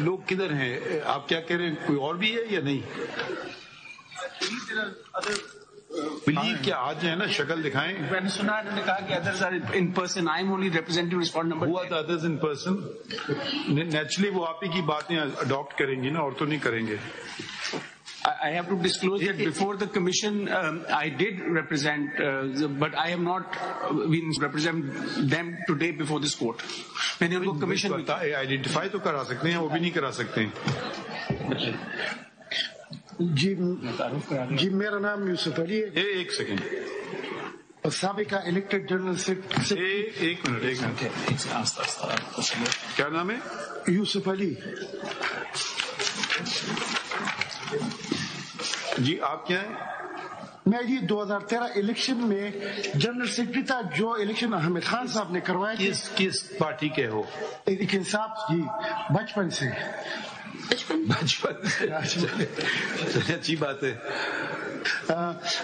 لوگ کدھر ہیں؟ آپ کیا کہہ رہے ہیں، کوئی اور بھی ہے یا نہیں؟ بلیو کیا آج ہے نا، شکل دکھائیں. میں نے سنا انہوں نے کہا کہ address are in person. I am only representing respond number. ہوا تھا ادرس ان پرسن. نیچرلی وہ آپ ہی کی باتیں اڈاپٹ کریں گی نا، اور تو نہیں کریں گے. I have to disclose that before the commission I did represent, but I have not represent them today before this court. میں نے ان کو کمیشن آئیڈینٹیفائی تو کرا سکتے ہیں، وہ بھی نہیں کرا سکتے. جی میرا نام یوسف علی ہے. ایک سیکنڈ. سابقہ الیکٹڈ جنرل سیکرٹری. ایک منٹ. کیا نام ہے؟ یوسف علی. جی آپ کیا ہیں؟ میں جی 2013 الیکشن میں جنرل سیکرٹری تھا، جو الیکشن حامد خان صاحب نے کروایا. کس پارٹی کے ہو؟ لیکن صاحب جی بچپن سے. اچھی بات ہے.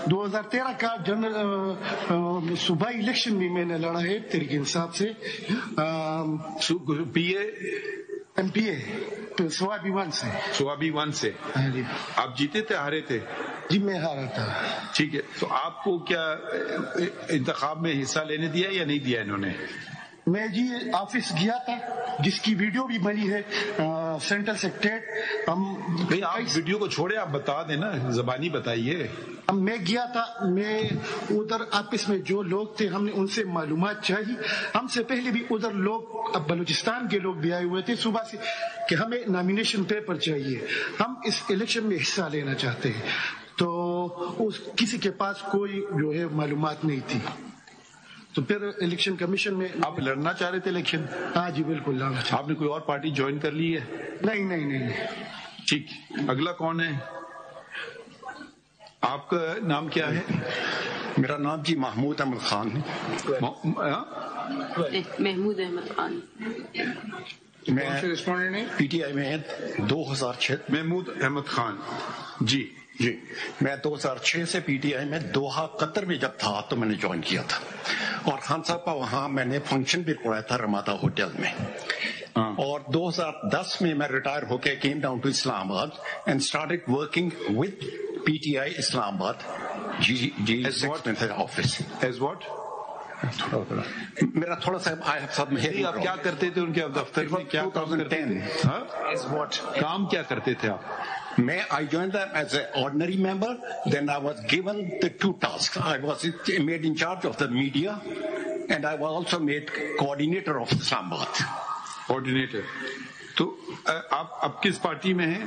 2013 کا جنرل صوبائی الیکشن بھی میں نے لڑا ہے تحریک انصاف سے. پی A M P a Swabi one سے. آپ جیتے تھے ہارے تھے؟ جی میں ہارا تھا. ٹھیک ہے. تو آپ کو کیا انتخاب میں حصہ لینے دیا یا نہیں دیا انہوں نے؟ میں جی آفس گیا تھا، جس کی ویڈیو بھی بنی ہے سینٹرل سیکریٹریٹ. آپ ویڈیو کو چھوڑے، آپ بتا دیں نا، زبانی بتائیے. میں گیا تھا، میں ادھر آفس میں جو لوگ تھے ہم نے ان سے معلومات چاہی. ہم سے پہلے بھی ادھر لوگ، اب بلوچستان کے لوگ بھی آئے ہوئے تھے صبح سے کہ ہمیں نامینیشن پیپر چاہیے، ہم اس الیکشن میں حصہ لینا چاہتے ہیں. تو کسی کے پاس کوئی جو ہے معلومات نہیں تھی. تو پھر الیکشن کمیشن میں. آپ لڑنا چاہ رہے تھے الیکشن؟ ہاں جی بالکل لڑنا چاہ. آپ نے کوئی اور پارٹی جوائن کر لی ہے؟ نہیں. ٹھیک. اگلا کون ہے؟ آپ کا نام کیا ہے؟ میرا نام جی محمود احمد خان ہے. محمود احمد خان. میں پی ٹی آئی میں 2006. محمود احمد خان. جی میں 2006 سے پی ٹی آئی میں دوحہ قطر میں جب تھا تو میں نے جوائن کیا تھا، اور خان صاحب کا وہاں میں نے فنکشن بھی کروایا تھا رمادہ ہوٹل میں. اور 2010 میں میں ریٹائر ہو کے came down to Islamabad and started working with P T I Islamabad. جی آفس. As what? میرا تھوڑا سا آپ کیا کرتے تھے ان کے دفتر میں؟ کیا کام کیا کرتے تھے آپ؟ I joined them as an ordinary member. Then I was given the 2 tasks. I was made in charge of the media, and I was also made coordinator of Islamabad. Coordinator. تو آپ اب کس پارٹی میں ہیں؟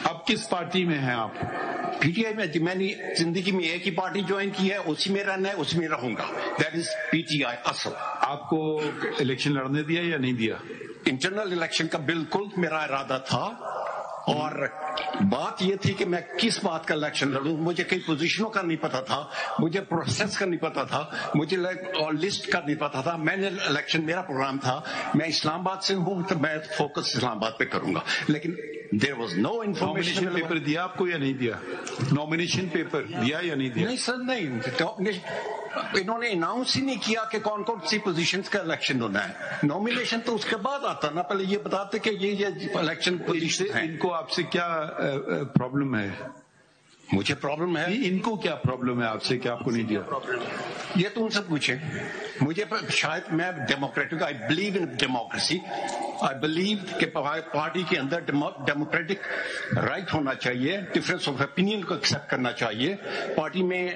آپ پی T آئی میں. میں نے زندگی میں ایک ہی پارٹی جوائن کی ہے، اسی میں رہنا ہے، اسی میں رہوں گا. دیٹ از پی ٹی آئی اصل. آپ کو الیکشن لڑنے دیا یا نہیں دیا؟ انٹرنل الیکشن کا بالکل میرا ارادہ تھا، اور بات یہ تھی کہ میں کس بات کا الیکشن لڑوں. مجھے کئی پوزیشنوں کا نہیں پتا تھا، مجھے پروسیس کا نہیں پتا تھا، مجھے لسٹ کا نہیں پتا تھا. میں نے الیکشن، میرا پروگرام تھا میں اسلام آباد سے ہوں تو میں فوکس اسلام آباد پہ کروں گا. لیکن there was no information. Paper دیا آپ کو یا نہیں دیا؟ نامینیشن پیپر دیا یا نہیں دیا؟ نہیں سر، نہیں. انہوں نے اناؤنس ہی نہیں کیا کہ کون کون سی پوزیشنز کا الیکشن ہونا ہے. نامینیشن تو اس کے بعد آتا نا، پہلے یہ بتاتے کہ یہ الیکشن پوزیشن ہے. ان کو آپ سے کیا پرابلم ہے؟ مجھے پرابلم ہے. ان کو کیا پرابلم ہے آپ سے کہ آپ کو نہیں دیا؟ یہ تو ان سے پوچھیں. مجھے شاید، میں democratic, I believe in democracy. I believe کہ پارٹی کے اندر ڈیموکریٹک رائٹ ہونا چاہیے، ڈفرینس آف اوپینین کو ایکسپٹ کرنا چاہیے، پارٹی میں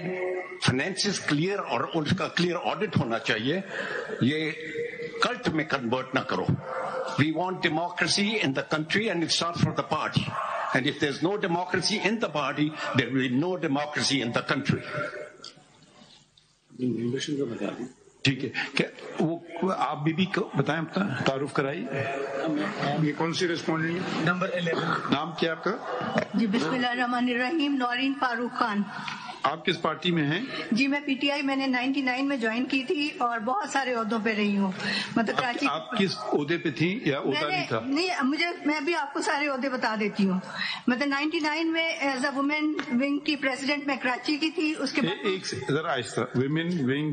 فائنینسز کلیئر اور اس کا کلیئر آڈٹ ہونا چاہیے. یہ کلٹ میں کنورٹ نہ کرو. We want democracy in the country and it starts from the party. And if there's no democracy in the party, there will be no democracy in the country. ٹھیک ہے. کیا وہ آپ بھی بتائیں، اپنا تعارف کرائیے. یہ کون سی ریسپونڈنٹ؟ نمبر 11. نام کیا آپ کا؟ جی بسم اللہ الرحمن الرحیم. نورین فاروق خان. آپ کس پارٹی میں ہیں؟ جی میں پی ٹی آئی، میں نے 99 میں جوائن کی تھی اور بہت سارے عہدوں پہ رہی ہوں. مطلب کراچی. آپ کس عہدے پہ تھیں یا عہدہ نہیں تھا؟ نہیں، میں بھی آپ کو سارے عہدے بتا دیتی ہوں. مطلب 99 میں ایز اے وومین ونگ کی پریزیڈنٹ میں کراچی کی تھی. اس کے بعد ایک ذرا آہستہ. ویمن ونگ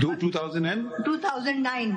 2009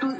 2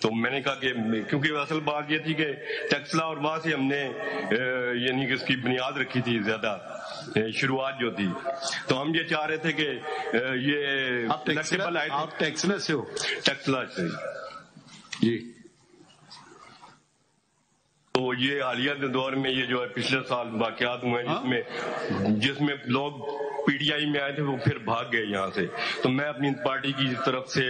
تو میں نے کہا کہ کیونکہ اصل بات یہ تھی کہ ٹیکسلا اور وہاں سے ہم نے یعنی کہ اس کی بنیاد رکھی تھی زیادہ شروعات جو تھی، تو ہم یہ چاہ رہے تھے کہ یہ آپ ٹیکسلا سے ہو؟ ٹیکسلا سے جی. تو یہ حالیہ دور میں یہ جو ہے پچھلے سال واقعات ہوئے ہیں جس میں لوگ پی ٹی آئی میں آئے تھے وہ پھر بھاگ گئے یہاں سے، تو میں اپنی پارٹی کی طرف سے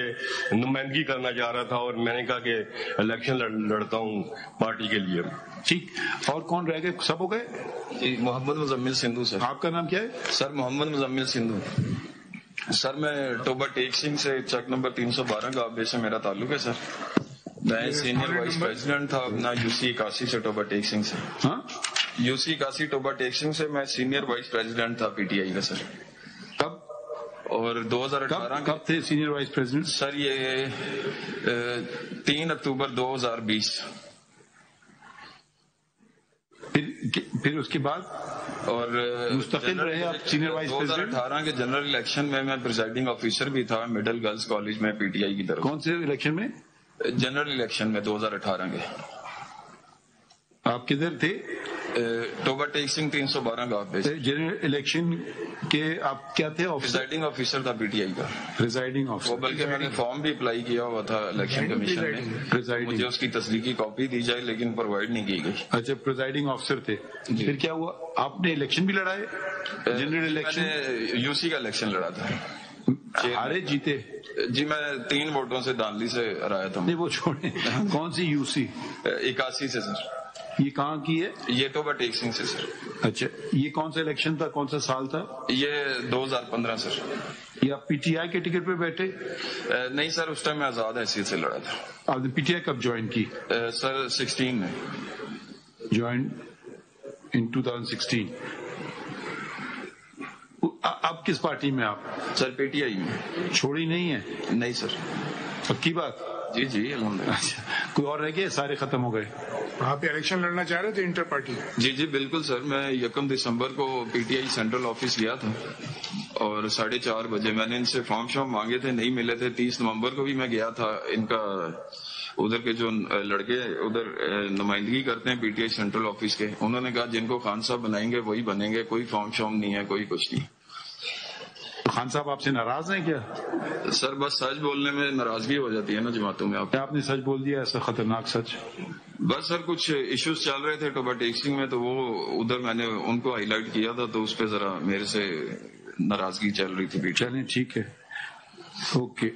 نمائندگی کرنا چاہ رہا تھا اور میں نے کہا کہ الیکشن لڑتا ہوں پارٹی کے لیے. ٹھیک. اور کون رہ گئے؟ سب ہو گئے؟ جی محمد مزمل سندھو سر. آپ کا نام کیا ہے؟ سر محمد مزمل سندھو. سر میں ٹوبا ٹیک سنگھ سے چک نمبر 312 گابے سے میرا تعلق ہے سر. میں سینئر وائس پریزیڈنٹ تھا اپنا یو سی 81 سے ٹوبا ٹیک سنگھ سے. ہاں یو سی 81 ٹوبا ٹیک سنگھ سے میں سینئر وائس پریزیڈنٹ تھا پی ٹی آئی کا سر. کب اور 2018 کب تھے سینئر وائس پریزیڈنٹ؟ سر یہ 3 اکتوبر 2020. پھر اس کے بعد اور مستقل رہے آپ سینئر وائس پریزیڈنٹ؟ 2018 کے جنرل الیکشن میں پریزائڈنگ آفیسر بھی تھا مڈل گرلز کالج میں پی ٹی آئی کی طرف. کون سے الیکشن میں؟ جنرل الیکشن میں 2018 کے. آپ کدھر تھے؟ ٹوبا ٹیک سنگھ 312 گاؤں پہ. جنرل الیکشن کے آپ کیا تھے؟ پریزائڈنگ آفیسر تھا پی ٹی آئی کا. Presiding officer. بلکہ میں نے فارم بھی اپلائی کیا ہوا تھا الیکشن کمیشن میں، مجھے اس کی تصدیقی کاپی دی جائے لیکن پرووائڈ نہیں کی گئی. اچھا پریزائڈنگ آفیسر تھے. پھر کیا ہوا؟ آپ نے الیکشن بھی لڑائے؟ جنرل الیکشن یو سی کا الیکشن لڑا تھا. ہارے جیتے؟ جی میں 3 ووٹوں سے دانلی سے ہرایا تھا. نہیں وہ چھوڑیں، کون سی یو سی؟ 81 سے سر. یہ کہاں کی ہے؟ یہ ٹوبا ٹیک سنگھ سے سر. اچھا یہ کون سا الیکشن تھا؟ کون سا سال تھا یہ؟ 2015 سر. یہ آپ پی ٹی آئی کے ٹکٹ پہ بیٹھے؟ نہیں سر اس ٹائم میں آزاد حیثیت سے لڑا تھا. آپ نے پی ٹی آئی کب جوائن کی؟ سر 16 میں. جوائن ان 2016. اب کس پارٹی میں آپ؟ سر پی ٹی آئی میں. چھوڑی نہیں ہے؟ نہیں سر. پکی بات؟ جی جی الحمدللہ. اچھا کوئی اور رہ گئے؟ سارے ختم ہو گئے. آپ الیکشن لڑنا چاہ رہے تھے انٹر پارٹی؟ جی جی بالکل سر. میں 1 دسمبر کو پی ٹی آئی سینٹرل آفس گیا تھا اور 4:30 بجے میں نے ان سے فارم مانگے تھے، نہیں ملے تھے. 30 نومبر کو بھی میں گیا تھا. ان کا ادھر کے جو لڑکے ادھر نمائندگی کرتے ہیں پی ٹی آئی سینٹرل آفس کے، انہوں نے کہا جن کو خان صاحب بنائیں گے وہی بنیں گے، کوئی فارم نہیں ہے، کوئی کچھ نہیں. خان صاحب آپ سے ناراض ہیں کیا؟ سر بس سچ بولنے میں ناراضگی ہو جاتی ہے نا جماعتوں میں. آپ نے سچ بول دیا، ایسا خطرناک سچ؟ بس سر کچھ ایشوز چل رہے تھے ٹوبا ٹیک سنگھ میں تو وہ ادھر میں نے ان کو ہائی لائٹ کیا تھا تو اس پہ ذرا میرے سے ناراضگی چل رہی تھی. چلیں ٹھیک ہے، اوکے.